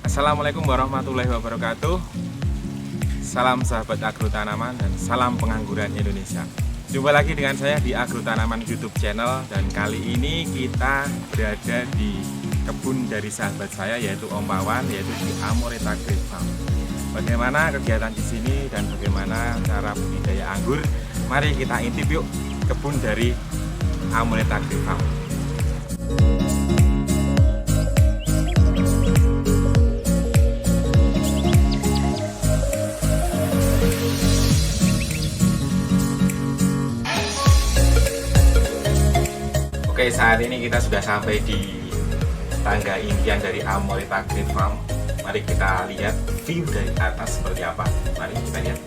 Assalamualaikum warahmatullahi wabarakatuh. Salam sahabat agrotanaman dan salam pengangguran Indonesia. Jumpa lagi dengan saya di Agrotanaman YouTube channel, dan kali ini kita berada di kebun dari sahabat saya yaitu Om Wawan, yaitu di Amoreta Grape Farm. Bagaimana kegiatan di sini dan bagaimana cara budidaya anggur? Mari kita intip yuk kebun dari Amoreta Grape Farm. Oke, saat ini kita sudah sampai di tangga impian dari Amoreta Grape Farm. Mari kita lihat view dari atas seperti apa. Mari kita lihat.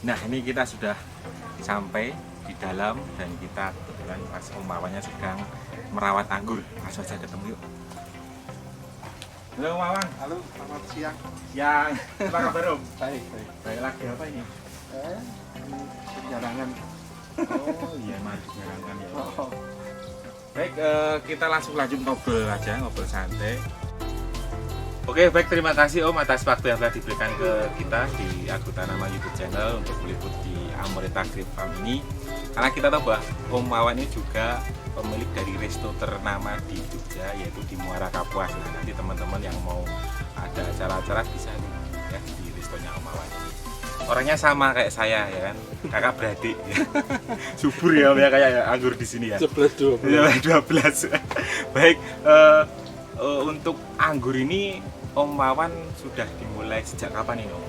Nah, ini kita sudah sampai di dalam dan kita kebetulan pas Om Wawannya sedang merawat anggur. Langsung saja ketemu yuk. Halo Om Wawan. Halo, selamat siang. Siang. Apa kabar Om? Baik, baik. Baik, lagi apa ini? Penjarangan. Oh iya, mari jalankan ya. Oh. Baik, kita langsung lanjut ngobrol aja, ngobrol santai. Oke, baik, terima kasih Om atas waktu yang telah diberikan ke kita di Agrotanaman YouTube channel untuk meliput di Amoreta Grape Farm ini. Karena kita tahu bahwa Om Wawan ini juga pemilik dari resto ternama di Jogja, yaitu di Muara Kapuas. Nah, nanti teman-teman yang mau ada acara-acara bisa nih ya di restonya Om Wawan ini. Orangnya sama kayak saya ya kan, kakak beradik ya. Subur ya Om ya, kayak anggur di sini ya. 11-12. Ya, 12. Baik, untuk anggur ini Om Wawan sudah dimulai sejak kapan ini Om?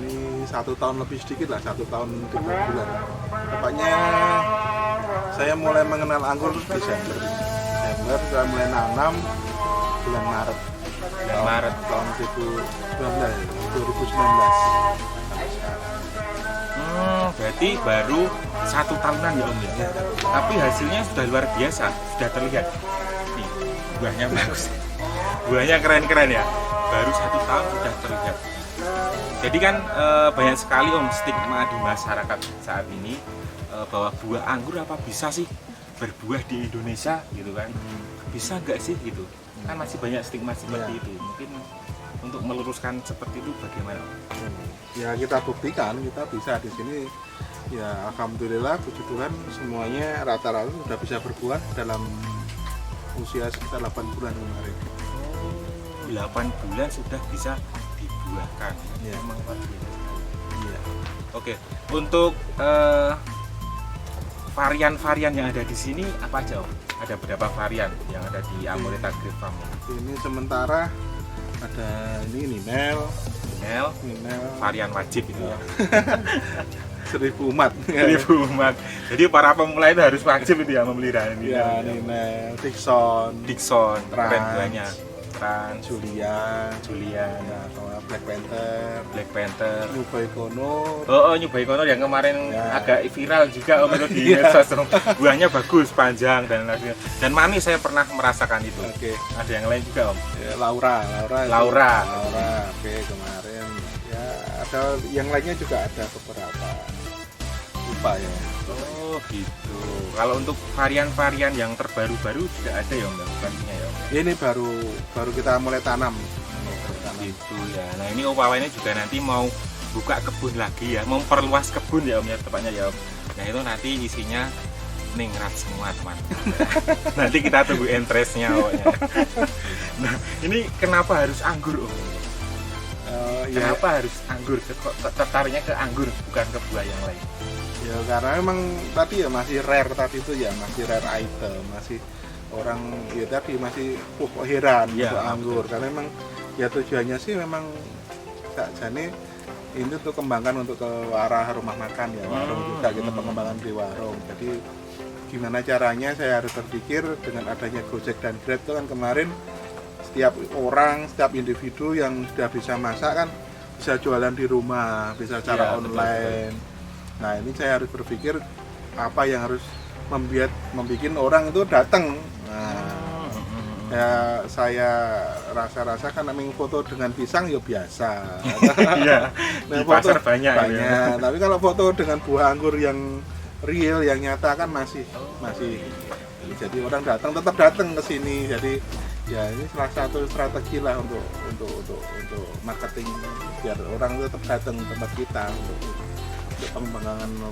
Ini 1 tahun lebih sedikit lah, 1 tahun 3 bulan. Tepatnya saya mulai mengenal anggur Desember. Saya mulai nanam bulan Maret. Bulan Maret tahun 2019. Sampai sekarang. Berarti baru 1 tahunan ya Om ya? Tapi hasilnya sudah luar biasa, sudah terlihat. Nih, buahnya bagus. Buahnya keren-keren ya, baru 1 tahun sudah terlihat. Jadi kan banyak sekali Om stigma di masyarakat saat ini bahwa buah anggur apa bisa sih berbuah di Indonesia gitu kan? Bisa nggak sih gitu? Kan masih banyak stigma seperti itu. Mungkin untuk meluruskan seperti itu bagaimana? Ya kita buktikan kita bisa di sini. Ya alhamdulillah puji Tuhan semuanya rata-rata sudah bisa berbuah dalam usia sekitar 8 bulan kemarin. 8 bulan sudah bisa dibuahkan. Ya. Memang luar biasa. Iya. Oke, untuk varian-varian yang ada di sini apa aja Om? Ada berapa varian yang ada di Amoreta Grape Farm? Ini sementara ada ini Mel, Mel, varian wajib itu ya. 1000 umat. 1000 umat. Jadi para pemula itu harus wajib itu ya memelihara ini. Ya, ini Mel, Dixon, Dixon, keren Trans, buahnya. Trans, Julian, Julian, ya, Black Panther, Black Panther. New Baikonur. Oh, New Baikonur yang kemarin Ya. agak viral juga Om itu di medsos Om. Buahnya bagus, panjang dan lain-lain. Dan manis, saya pernah merasakan itu. Oke. Ada yang lain juga Om. Ya, Laura. Laura. Oke, kemarin. Ya, ada yang lainnya juga ada beberapa. IPA ya. Oh gitu. Kalau untuk varian-varian yang terbaru-baru tidak ada ya Om bukannya ya Om? Ini baru kita mulai tanam. Gitu ya. Nah ini Om Wawan ini juga nanti mau buka kebun lagi ya, memperluas kebun ya Om ya tepatnya ya Om. Nah itu nanti isinya ningrat semua teman. Nanti kita tunggu interestnya pokoknya. Nah ini kenapa harus anggur Om? Kenapa harus anggur? Kok tertariknya ke anggur bukan ke buah yang lain? Ya karena memang tadi ya masih rare tadi itu ya, masih rare item, masih orang ya tadi masih heran Ya, untuk anggur karena memang ya tujuannya sih memang tak jane ini untuk kembangkan untuk ke arah rumah makan ya, warung juga kita pengembangan di warung. Jadi gimana caranya saya harus berpikir dengan adanya Gojek dan Grab itu kan kemarin setiap orang, setiap individu yang sudah bisa masak kan bisa jualan di rumah, bisa secara online. Betul. Nah ini saya harus berpikir apa yang harus membuat orang itu datang. Nah, ya saya rasa kan namanya foto dengan pisang ya biasa. Iya. Nah, di pasar banyak. Ya. Tapi kalau foto dengan buah anggur yang real, yang nyata kan masih. Jadi orang tetap datang ke sini. Jadi ya ini salah satu strategi lah untuk marketing biar orang tetap datang ke tempat kita untuk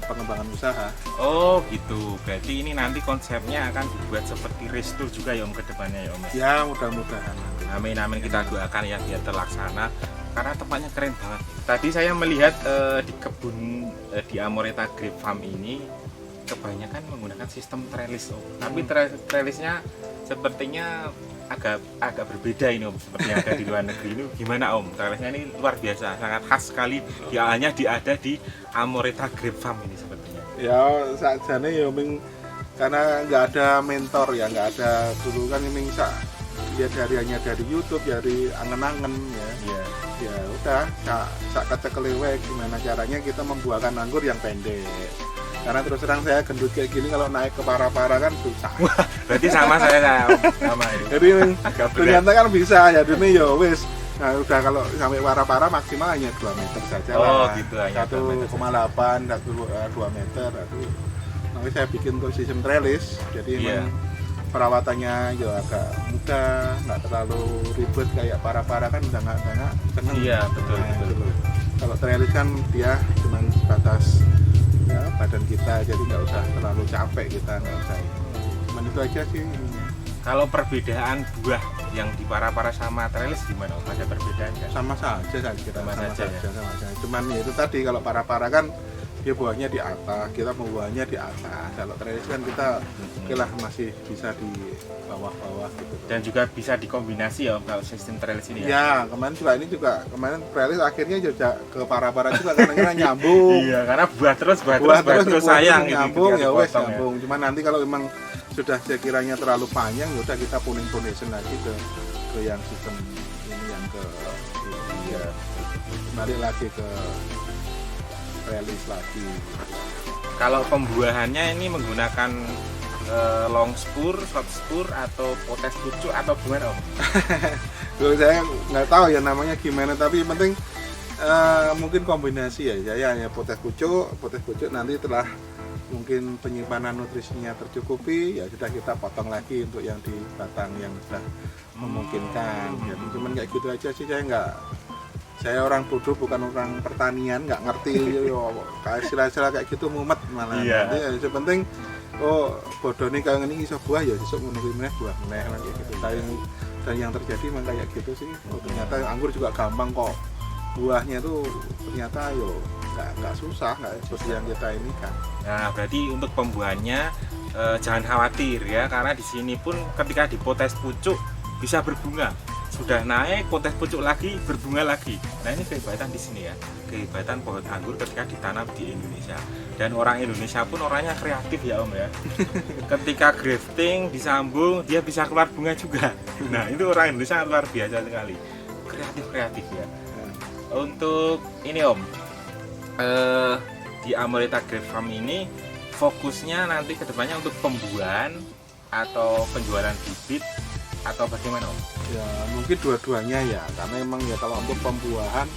pengembangan usaha. Oh gitu, berarti ini nanti konsepnya akan dibuat seperti resto juga ya Om ke depannya ya Om? Ya mudah-mudahan. Amin kita doakan ya biar terlaksana karena tempatnya keren banget. Tadi saya melihat di kebun di Amoreta Grape Farm ini kebanyakan menggunakan sistem trellis Om. Tapi trellisnya sepertinya agak berbeda ini Om, seperti yang ada di luar negeri ini. Gimana Om? Trellisnya ini luar biasa, sangat khas sekali. Hanya ada di Amoreta Grape Farm ini sepertinya. Ya sajane ya karena nggak ada mentor ya, nggak ada dulu kan ini lihat hanya dari YouTube, dari angen-angen ya. Iya. Ya udah, sak kecekelewek gimana caranya kita membuahkan anggur yang pendek. Karena terus terang saya gendut kayak gini kalau naik ke para-para kan susah. Berarti sama saya sama ini. Jadi ternyata kan bisa ya ini ya wis. Nah udah kalau sampai para-para maksimal hanya 2 meter saja lah. Gitu hanya 1,8, 2 meter. Aduh. Nanti saya bikin untuk sistem trellis. Jadi memang perawatannya ya agak mudah, nggak terlalu ribet kayak para-para kan udah nggak seneng. Iya betul. Kalau trellis kan dia cuma sebatas ya badan kita, jadi nggak usah terlalu capek kita, nggak usah. Cuman itu aja sih ininya. Kalau perbedaan buah yang di para-para sama trellis gimana Om? Ada perbedaan kan? Sama saja saya kira, sama saja. Cuman ya itu tadi kalau para-para kan dia buahnya di atas, kita membuahnya di atas. Kalau trellis kan kita lah masih bisa di bawah-bawah gitu. Dan juga bisa dikombinasi ya kalau sistem trellis ini ya? Ya, kemarin trellis akhirnya juga ke para-para juga karena nyambung. Iya, karena buah terus sayang nyambung ya wes nyambung. Cuman nanti kalau memang sudah sekiranya terlalu panjang ya udah kita puning foundation lagi ke yang sistem ini yang ke balik lagi ke trellis lagi. Kalau pembuahannya ini menggunakan long spur, short spur atau potes pucuk atau gimana Om? Saya nggak tahu ya namanya gimana, tapi yang penting mungkin kombinasi ya. Saya hanya potes pucuk nanti telah mungkin penyimpanan nutrisinya tercukupi ya sudah kita potong lagi untuk yang di batang yang sudah memungkinkan. Ya cuman kayak gitu aja sih, saya orang bodoh bukan orang pertanian, nggak ngerti kayak istilah-istilah kayak gitu mumet malah. Nanti ya yang penting bodoh nih kalau ini iso buah ya besok menunggu meneh buah meneh lagi gitu. Dan yang terjadi memang kayak gitu sih. Ternyata anggur juga gampang kok. Buahnya tuh ternyata nggak susah, nggak seperti yang kita ini kan. Nah berarti untuk pembuahannya jangan khawatir ya, karena di sini pun ketika dipotes pucuk bisa berbunga. Sudah naik, potes pucuk lagi, berbunga lagi. Nah ini kehebatan di sini ya, kehebatan pohon anggur ketika ditanam di Indonesia. Dan orang Indonesia pun orangnya kreatif ya Om ya. Ketika grafting disambung, dia bisa keluar bunga juga. Nah itu orang Indonesia luar biasa sekali, kreatif ya. Untuk ini Om, di Amoreta Grape Farm ini fokusnya nanti kedepannya untuk pembuahan atau penjualan bibit atau bagaimana Om? Ya mungkin dua-duanya ya, karena emang ya kalau untuk pembuahan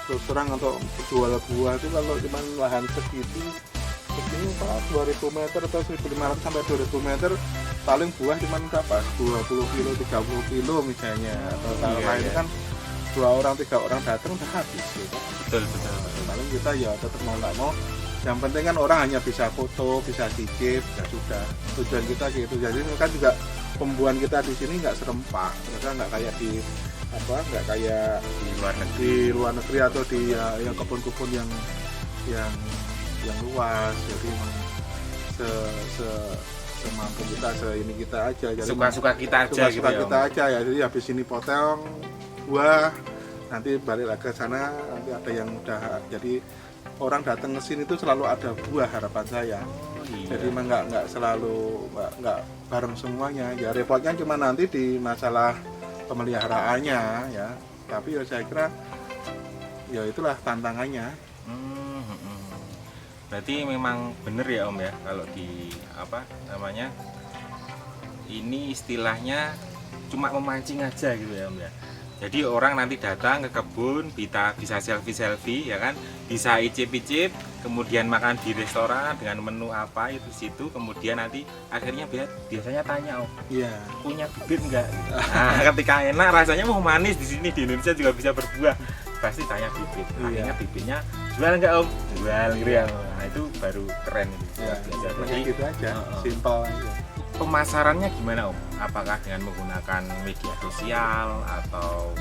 terus terang untuk jual buah itu kalau cuma lahan segitu Begini Pak, 2000 meter atau 1500 sampai 2000 meter paling buah cuma berapa? 20 kilo, 30 kilo misalnya. Atau kalau lain kan 2 orang 3 orang datang udah habis gitu. Betul betul. Paling kita ya tetap mau nggak mau. Yang penting kan orang hanya bisa foto, bisa cicip, ya sudah. Tujuan kita gitu. Jadi kan juga pembuahan kita di sini nggak serempak. Mereka nggak kayak di nggak kayak di luar negeri atau di yang kebun-kebun yang luas. Jadi memang semampu kita, ini kita aja. Jadi Suka-suka kita aja gitu ya. Kita aja ya. Jadi habis ini potong buah, nanti balik lagi ke sana, nanti ada yang udah. Jadi orang datang ke sini itu selalu ada buah, harapan saya. Iya. Jadi memang nggak selalu nggak bareng semuanya. Ya repotnya cuma nanti di masalah pemeliharaannya ya. Tapi ya saya kira ya itulah tantangannya. Berarti memang bener ya Om ya, kalau di ini istilahnya cuma memancing aja gitu ya Om ya. Jadi orang nanti datang ke kebun, bisa selfie ya kan, bisa icip-icip, kemudian makan di restoran dengan menu apa itu situ, kemudian nanti akhirnya biasanya tanya Om, Iya. punya bibit enggak? Gitu. Nah, ketika enak rasanya mau manis di sini di Indonesia juga bisa berbuah, pasti tanya bibit. Akhirnya bibitnya jual enggak Om? Jual gitu ya. Nah itu baru keren itu. Ya, Jadi gitu aja, simpel aja. pemasarannya gimana Om? Apakah dengan menggunakan media sosial atau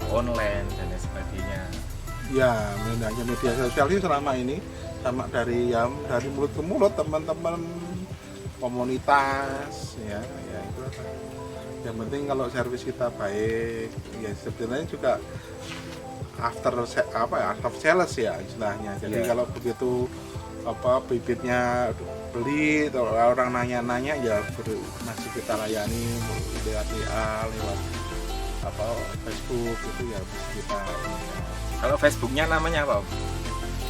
online dan lain sebagainya? Ya, hanya media sosial ini selama ini sama dari mulut ke mulut teman-teman komunitas ya itu apa. Yang penting kalau servis kita baik, ya sebenarnya juga after sales ya istilahnya. Jadi kalau begitu bibitnya beli atau orang nanya-nanya ya masih kita layani lewat WA, lewat Facebook itu ya bisa kita. Kalau Facebooknya namanya apa Om?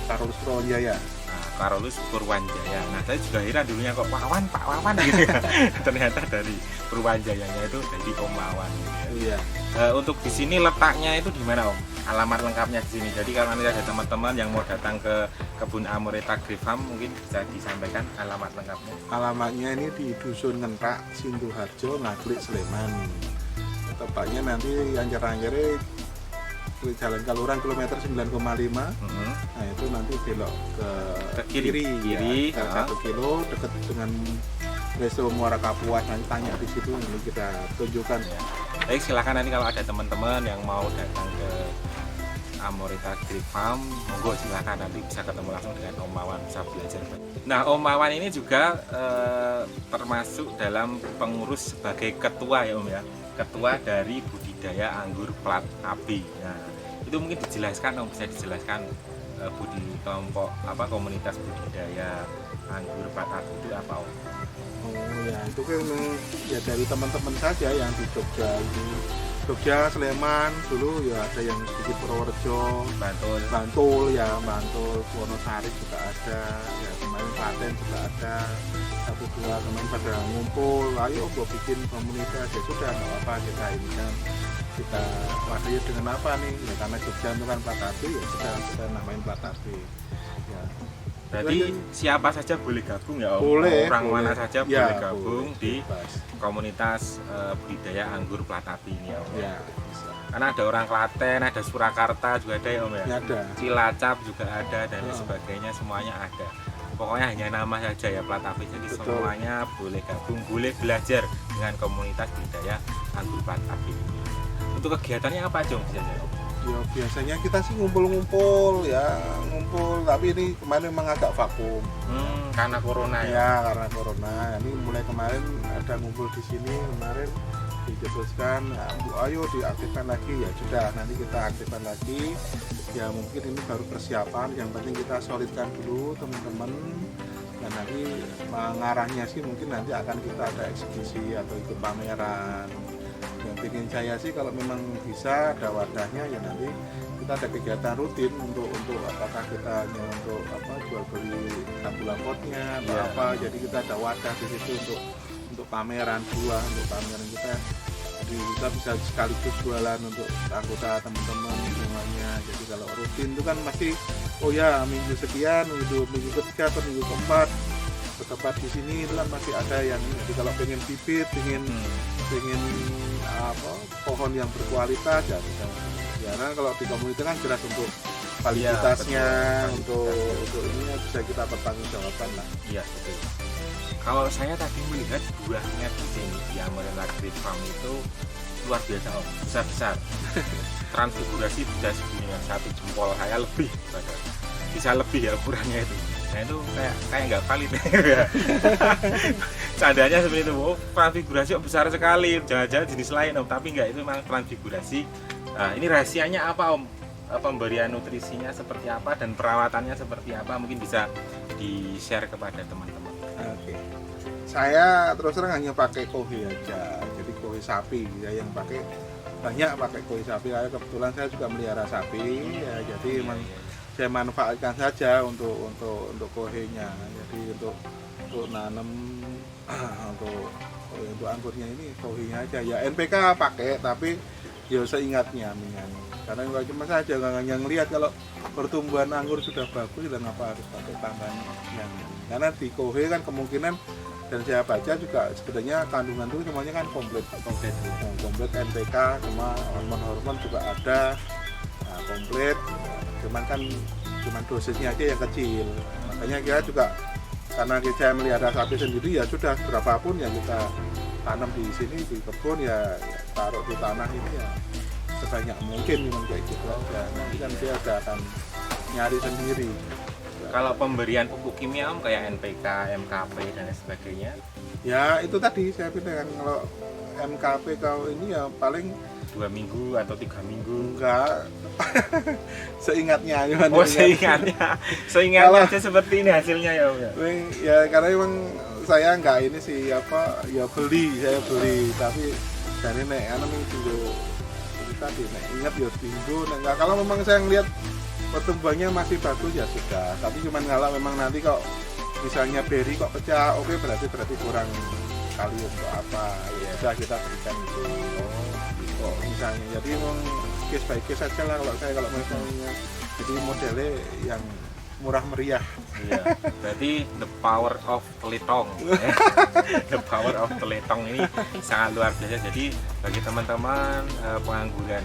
Karolus Purwanjaya. Nah, Karolus Purwanjaya. Nah saya juga heran dulunya kok Pak Wawan gitu ya. Ternyata dari Purwanjayanya itu jadi Om Wawan gitu ya. Iya. Untuk di sini letaknya itu di mana Om? Alamat lengkapnya di sini. Jadi kalau nanti ada teman-teman yang mau datang ke kebun Amorita Agree Farm mungkin bisa disampaikan alamat lengkapnya. Alamatnya ini di Dusun Ngentak, Sinduharjo, Ngaglik, Sleman. Tepatnya nanti anjar-anjarnya Jalan Kaluran kilometer 9,5. Nah itu nanti belok ke kiri ya, 1 kilo dekat dengan Resto Muara Kapuas. Nanti tanya di situ, nanti kita tunjukkan. Baik, silakan nanti kalau ada teman-teman yang mau datang ke Amorita Agree Farm, monggo silakan, nanti bisa ketemu langsung dengan Om Wawan, bisa belajar. Nah, Om Wawan ini juga termasuk dalam pengurus sebagai ketua ya Om ya, ketua dari budidaya anggur plat AB. Nah, itu mungkin dijelaskan Om, bisa dijelaskan kelompok komunitas budidaya anggur plat AB itu apa Om? Oh ya, itu kan ya dari teman-teman saja yang di Jogja ini. Jogja, Sleman, dulu ya ada yang sedikit Purworejo, Bantul, Wonosari juga ada, ya kemarin Klaten juga ada, 1-2 teman pada ngumpul, ayo gua bikin komunitas, ya sudah nggak apa-apa kita ini kan, kita wadahnya dengan apa nih, ya karena Jogja itu kan plat AB, ya sudah kita namain plat AB. Ya. Berarti siapa saja boleh gabung ya Om? Boleh. Mana saja ya, boleh gabung boleh, di bebas. Komunitas budidaya anggur plat AB ini ya Om? Ya, bisa. Karena ada orang Klaten, ada Surakarta juga ada ya Om ya? Ya, ada. Cilacap juga ada dan lain sebagainya, semuanya ada. Pokoknya hanya nama saja ya plat AB, jadi Betul. semuanya boleh gabung, boleh belajar dengan komunitas budidaya anggur plat AB ini. Untuk kegiatannya apa aja Om biasanya? Ya biasanya kita sih ngumpul, tapi ini kemarin memang agak vakum. Karena corona ya? Ya karena corona. Ini mulai kemarin ada ngumpul di sini, kemarin dijelaskan, ayo diaktifkan lagi, ya sudah nanti kita aktifkan lagi. Ya mungkin ini baru persiapan, yang penting kita solidkan dulu teman-teman. Dan nanti mengarahnya sih mungkin nanti akan kita ada eksibisi atau ikut pameran. Yang ingin saya sih kalau memang bisa ada wadahnya, ya nanti kita ada kegiatan rutin untuk apakah kita hanya untuk jual beli tabula potnya atau apa, jadi kita ada wadah di situ untuk pameran buah, untuk pameran kita Jadi kita bisa sekaligus jualan untuk anggota teman-teman semuanya. Jadi kalau rutin itu kan pasti oh ya minggu sekian, minggu ketiga atau minggu keempat bertempat di sini itu kan masih ada yang. Jadi kalau pengen bibit, pengen pohon yang berkualitas ya bisa. Karena kalau di komunitas kan jelas untuk validitasnya, untuk ini bisa kita pertanggungjawabkan lah. Iya betul. Kalau saya tadi melihat buahnya di sini di Amarella Grape Farm itu luar biasa om, besar-besar. Transfigurasi bisa segini dengan satu jempol saya lebih, bisa lebih ya ukurannya itu. Nah itu kayak nggak valid ya. Candanya seperti itu, oh, transfigurasi besar sekali, jangan-jangan jenis lain om, tapi nggak, itu memang transfigurasi. Nah ini rahasianya apa om? Pemberian nutrisinya seperti apa dan perawatannya seperti apa, mungkin bisa di-share kepada teman-teman. Oke. Saya terus terang hanya pakai kohe aja, jadi kohe sapi ya, yang banyak pakai kohe sapi. Kebetulan saya juga melihara sapi ya, jadi memang saya manfaatkan saja untuk kohenya. Jadi untuk nanam untuk anggurnya ini kohenya aja ya. NPK pakai tapi ya seingatnya karena kalau cuma saja hanya ngelihat kalau pertumbuhan anggur sudah bagus dan apa harus pakai tambahan yang, karena di kohe kan kemungkinan dan saya baca juga sebenarnya kandungan itu semuanya kan komplit NPK, sama hormon juga ada, nah, komplit, cuman dosisnya aja yang kecil. Makanya kita juga karena saya melihara sapi sendiri ya sudah berapapun yang kita tanam di sini di kebun ya taruh di tanah ini ya sebanyak mungkin memang kayak gitu aja. Nanti kan dia akan nyari sendiri. Kalau pemberian pupuk kimia om kayak NPK, MKP dan sebagainya? Ya itu tadi saya bilang kalau MKP kalau ini ya paling 2 minggu atau 3 minggu. Enggak. Seingatnya gimana? Oh seingatnya aja seperti ini hasilnya ya om ya? Ya karena memang saya enggak ini sih saya beli tapi dari nek anu minggu tadi ingat ya minggu enggak, kalau memang saya ngelihat pertumbuhannya masih bagus ya sudah, tapi cuman kalau memang nanti kok misalnya beri kok pecah, oke berarti kurang kalium atau apa ya sudah kita berikan itu misalnya. Jadi memang case by case aja lah kalau misalnya jadi modelnya yang murah meriah. Iya, berarti the power of teletong. The power of teletong ini sangat luar biasa. Jadi bagi teman-teman pengangguran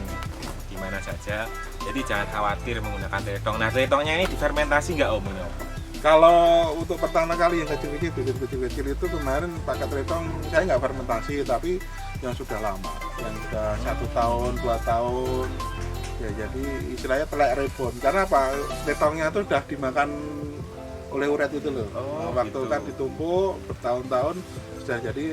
di mana saja, jadi jangan khawatir menggunakan teletong. Nah, teletongnya ini difermentasi nggak om? Kalau untuk pertama kali yang kecil-kecil itu kemarin pakai teletong saya nggak fermentasi, tapi yang sudah lama, yang sudah 1 tahun 2 tahun ya, jadi istilahnya telek rebon. Karena apa, teletongnya itu sudah dimakan oleh uret itu loh. Waktu gitu. Kan ditumpuk bertahun-tahun sudah jadi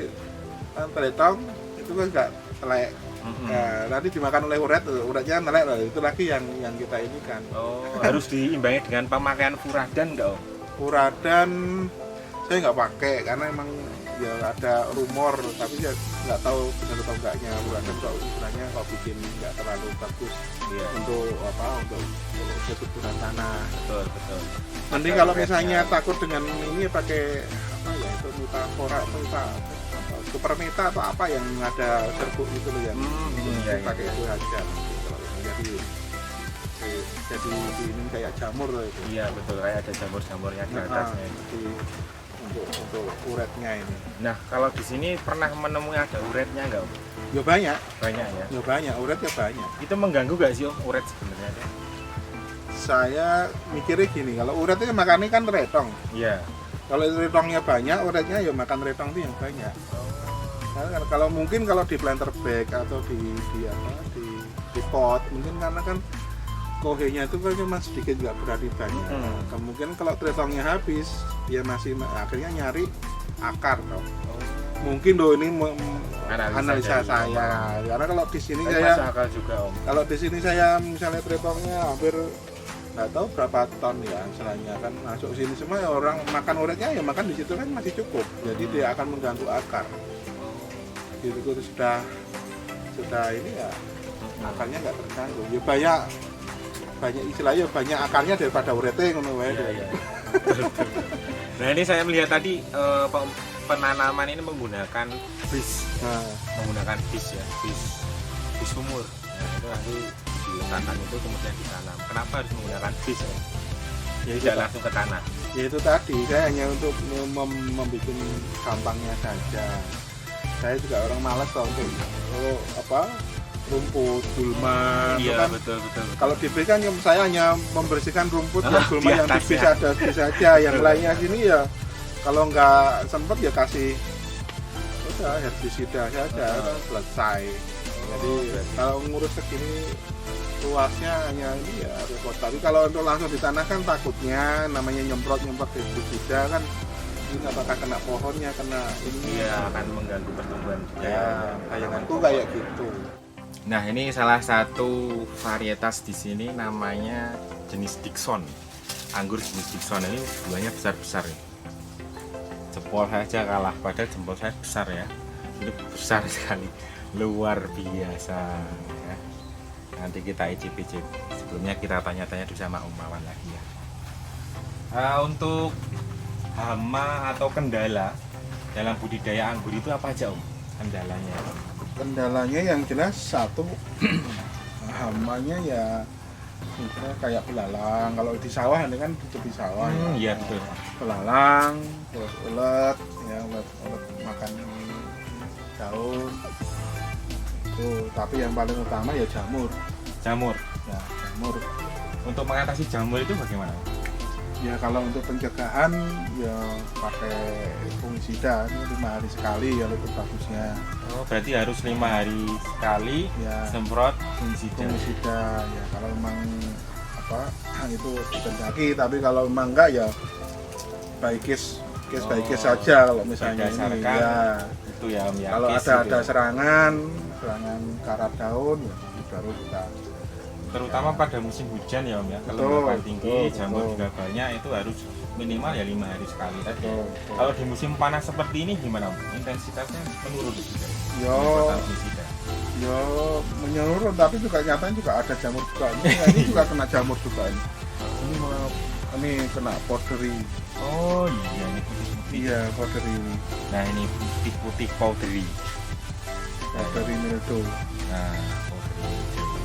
kan teletong itu kan nggak telek. Nah, nanti dimakan oleh uretnya nelek loh, itu lagi yang kita ini kan. Harus diimbangi dengan pemakaian furadan nggak om? Furadan saya nggak pakai karena emang ya ada rumor, tapi saya nggak tahu benar atau enggaknya furadan kok istilahnya kok bikin nggak terlalu bagus untuk kesuburan tanah. Betul. Nanti kalau misalnya takut dengan ini pakai apa ya itu metafora super meta atau apa yang ada serbuk itu loh yang pakai itu aja. Jadi ini kayak jamur loh itu. Iya betul, kayak ada jamur-jamurnya di atasnya. Untuk uretnya ini. Nah kalau di sini pernah menemui ada uretnya nggak om? Ya banyak. Banyak ya? Ya banyak, uretnya banyak. Itu mengganggu nggak sih om uret sebenarnya? Saya mikirnya gini, kalau uretnya makannya kan teletong. Iya. Kalau teletongnya banyak, uretnya ya makan teletong itu yang banyak. Nah, kalau mungkin kalau di planter bag atau di pot mungkin karena kan kohenya itu kan cuma sedikit nggak berani banyak. Kemungkinan kalau teletongnya habis dia masih akhirnya nyari akar toh. Mungkin loh ini analisa saya. Karena kalau di sini kalau di sini saya misalnya teletongnya hampir nggak tahu berapa ton ya istilahnya kan masuk sini semua ya, orang makan uretnya ya makan di situ kan masih cukup. Jadi dia akan mengganggu akar. Itu sudah ini ya akarnya nggak terganggu. Ya banyak istilahnya banyak akarnya daripada uretnya ngono wae. Nah ini saya melihat tadi penanaman ini menggunakan bis, Nah, ya, bis sumur. Nah, itu nanti diletakkan itu kemudian ditanam. Kenapa harus menggunakan bis ya? ya itu, Tidak langsung ke tanah. ya itu tadi saya hanya untuk membuat gampangnya saja. Saya juga orang malas toh untuk rumput, gulma. Iya, kan. betul. Kalau di bis kan saya hanya membersihkan rumput dan gulma di yang di atasnya. bis ada bis saja. Yang lainnya sini ya kalau nggak sempet ya kasih udah herbisida saja kan selesai. Jadi kalau ngurus segini luasnya hanya ini ya repot. Tapi kalau untuk langsung ditanahkan takutnya namanya nyemprot herbisida kan ini apakah kena pohonnya, kena ini. Iya, akan mengganggu pertumbuhan juga. Ya, bayanganku kayak gitu. Nah, ini salah satu varietas di sini namanya jenis Dickson. Anggur jenis Dickson ini buahnya besar-besar ya. Jempol saja kalah, padahal jempol saya besar ya. Ini besar sekali, luar biasa ya. Nanti kita icip-icip. Sebelumnya kita tanya-tanya dulu sama Om Mawan lagi ya. Untuk hama atau kendala dalam budidaya anggur itu apa aja Om? Kendalanya? Kendalanya yang jelas satu hamanya ya misalnya kayak belalang. Kalau di sawah ini kan tutup di sawah ya. Iya betul. Belalang, terus ulet ya, ulet makan daun itu. Tapi yang paling utama ya jamur. Jamur. Ya, jamur. Untuk mengatasi jamur itu bagaimana? Ya kalau untuk pencegahan ya pakai fungisida itu 5 hari sekali ya lebih bagusnya. Oh, berarti harus 5 hari sekali Ya semprot fungisida. ya kalau memang itu dikendaki, tapi kalau memang enggak ya by case by case saja kalau misalnya ini berdasarkan ya. Itu ya Om ya. Kalau case ada gitu ya. serangan karat daun ya baru kita Terutama pada musim hujan ya Om ya. Betul, Kelembapan tinggi, betul, jamur betul. juga banyak, itu harus minimal ya 5 hari sekali tadi. Betul. Kalau di musim panas seperti ini gimana Om? Intensitasnya menurun juga. Yo Pembuatan fungisida. yo menyeluruh, tapi juga nyatanya juga ada jamur juga. Ini juga kena jamur juga ini. Ini kena powdery. Oh iya, ini putih-putih. Iya, powdery ini. Nah, ini putih-putih powdery. Powdery mildew. Nah, powdery.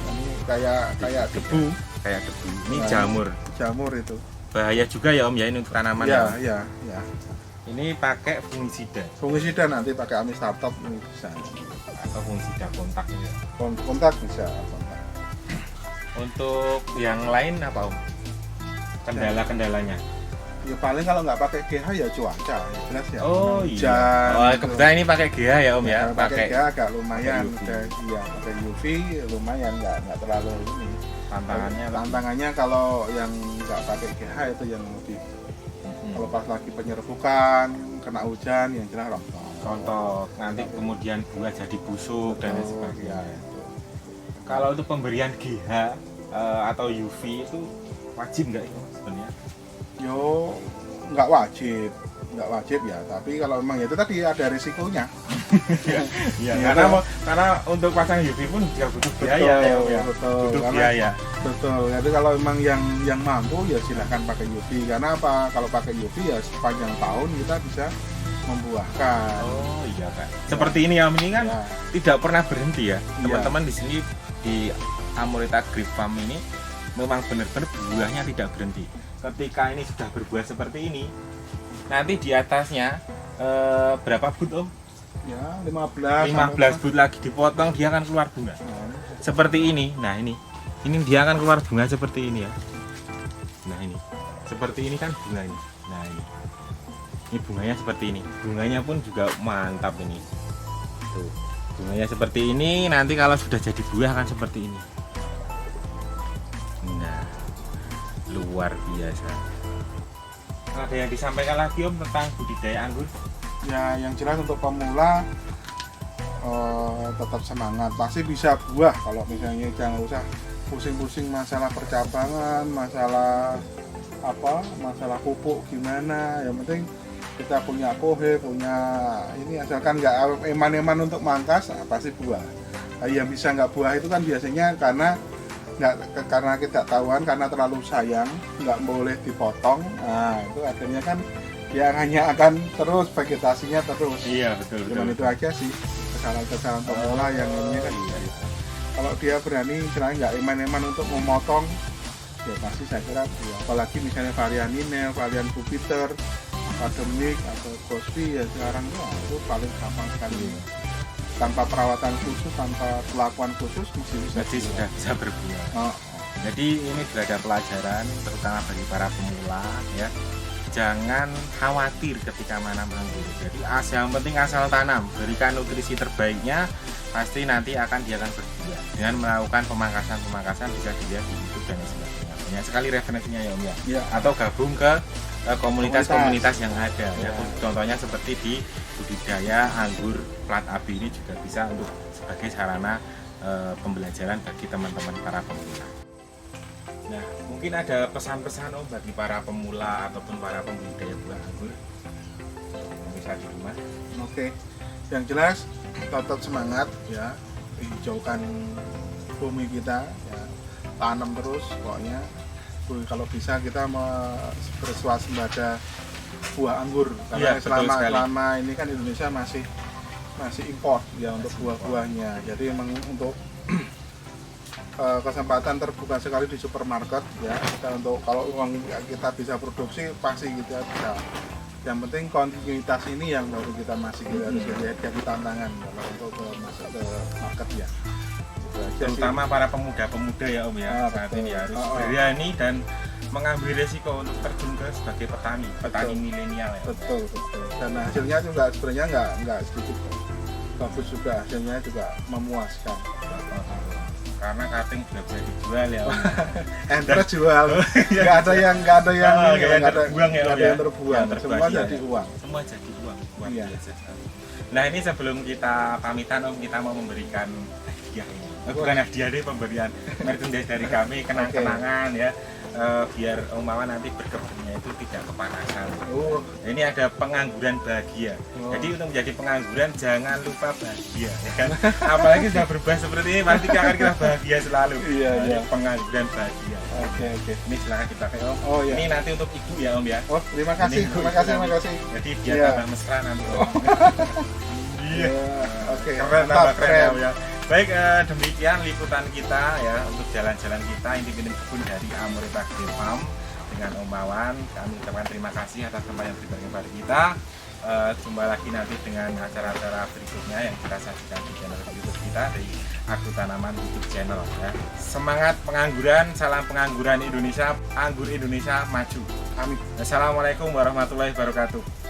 Ini kayak debu. Kayak debu. Ini Nah, jamur. itu. Bahaya juga ya Om ya ini untuk tanaman Iya, ya. iya. Ini pakai fungisida Fungisida nanti pakai amistartop ini bisa. atau fungisida kontak ini ya. Kontak bisa kontak. Untuk yang lain apa Om? Kendala-kendalanya? Ya paling kalau nggak pakai GH ya cuaca, ya jelas ya. Oh Hujan, iya. Oh, gitu. kebetulan ini pakai GH ya Om ya. Kalau pakai GH agak lumayan, UV. iya pakai UV lumayan nggak terlalu ini. Tantangannya Kalau yang nggak pakai GH itu yang lebih. Hmm. Kalau pas lagi penyerbukan, kena hujan, yang jelas rontok. rontok, nanti kemudian buah jadi busuk dan lain sebagainya. Ya, itu. Kalau untuk pemberian GH atau UV itu wajib nggak itu sebenarnya? Yo nggak wajib ya, tapi kalau memang itu tadi ada risikonya. Iya, Iya, karena untuk pasang UV pun juga butuh biaya ya, Om ya. betul. Butuh Karena- biaya. Betul. Jadi kalau memang yang mampu ya silahkan pakai UV. Karena apa? Kalau pakai UV ya sepanjang tahun kita bisa membuahkan. Oh iya Kak. Seperti ini ya Om, ini kan Ya, tidak pernah berhenti ya. Iya. Teman-teman di sini di Amorita Grape Farm ini memang benar-benar buahnya tidak berhenti. Ketika ini sudah berbuah seperti ini, nanti di atasnya berapa but Om? ya 15 15 but lagi dipotong, dia akan keluar bunga. Seperti ini. Nah, ini dia akan keluar bunga seperti ini ya. Nah, ini. Seperti ini kan bunga ini. Nah, ini. Ini bunganya seperti ini. Bunganya pun juga mantap ini. Tuh. Bunganya seperti ini, nanti kalau sudah jadi buah akan seperti ini. Nah, luar biasa. Ada yang disampaikan lagi Om tentang budidaya anggur? Ya yang jelas untuk pemula tetap semangat. Pasti bisa buah kalau misalnya jangan usah pusing-pusing masalah percabangan, masalah pupuk gimana. Yang penting kita punya kohe, punya ini, asalkan nggak eman-eman untuk mangkas, pasti buah. Nah, yang bisa nggak buah itu kan biasanya karena ketidaktahuan, karena terlalu sayang, nggak boleh dipotong. Nah itu akhirnya kan yang hanya akan terus vegetasinya terus. Iya betul Cuman itu aja sih kesalahan-kesalahan pemula yang ini kan. Kalau dia berani misalnya nggak eman-eman untuk memotong, ya pasti saya kira ya, apalagi misalnya varian Ninel, varian Jupiter, Academic atau Cosby ya sekarang itu paling gampang sekali. Tanpa perawatan khusus, tanpa perlakuan khusus masih bisa. Jadi sudah bisa berbuah. Oh, Jadi ini juga ada pelajaran terutama bagi para pemula ya. Jangan khawatir ketika menanam anggur. Jadi yang penting asal tanam, berikan nutrisi terbaiknya, pasti nanti dia akan berbuah. Dengan melakukan pemangkasan bisa dilihat di YouTube dan sebagainya. Banyak sekali referensinya ya Om ya. ya. Atau gabung ke komunitas-komunitas yang ada ya. Contohnya seperti di budidaya anggur plat AB ini juga bisa untuk sebagai sarana pembelajaran bagi teman-teman para pemula. Nah, mungkin ada pesan-pesan Om bagi para pemula ataupun para pembudidaya buah anggur yang bisa di rumah. Oke, yang jelas tetap semangat ya, hijaukan bumi kita ya, tanam terus pokoknya. Kalau bisa kita bersuasembada buah anggur karena Ya, selama ini kan Indonesia masih import ya untuk buah-buahnya. Jadi memang untuk kesempatan terbuka sekali di supermarket ya. Untuk kalau uang kita bisa produksi pasti kita bisa. Yang penting kontinuitas ini yang baru kita harus jadi tantangan kalau untuk masuk ke market ya. Terutama para pemuda-pemuda ya Om ya, saat ini harus berani dan mengambil resiko untuk terjun ke sebagai petani milenial ya. Betul. Dan hasilnya juga sebenarnya nggak sedikit bagus juga, hasilnya juga memuaskan. Karena cutting sudah bisa dijual ya Om. Terus jual, nggak ada yang terbuang, semua jadi uang. Semua jadi uang Iya. biasa sekali. Nah ini sebelum kita pamitan Om, kita mau memberikan hadiah ini. Bukan hadiah deh, pemberian merchandise dari kami, kenang-kenangan ya. Biar Om Wawan nanti berkebunnya itu tidak kepanasan. Ini ada pengangguran bahagia. Jadi untuk menjadi pengangguran jangan lupa bahagia, ya kan? Apalagi sudah berubah seperti ini, pasti akan kita bahagia selalu. Iya. Pengangguran bahagia. Oke. Ini silakan dipakai Om. Oh iya. Ini nanti untuk ibu ya Om ya. Oh terima kasih. Jadi biar Iya. tambah mesra nanti Om. Iya. Oke. Keren, tambah keren ya Om ya. Baik, demikian liputan kita ya untuk jalan-jalan kita intip-intip kebun dari Amore Bagri Farm dengan Om Wawan. Kami ucapkan terima kasih atas tempat yang diberikan kepada kita. Jumpa lagi nanti dengan acara-acara berikutnya yang kita sajikan di channel YouTube kita dari Aku Tanaman YouTube channel ya. Semangat pengangguran, salam pengangguran Indonesia, anggur Indonesia maju. Amin. Assalamualaikum warahmatullahi wabarakatuh.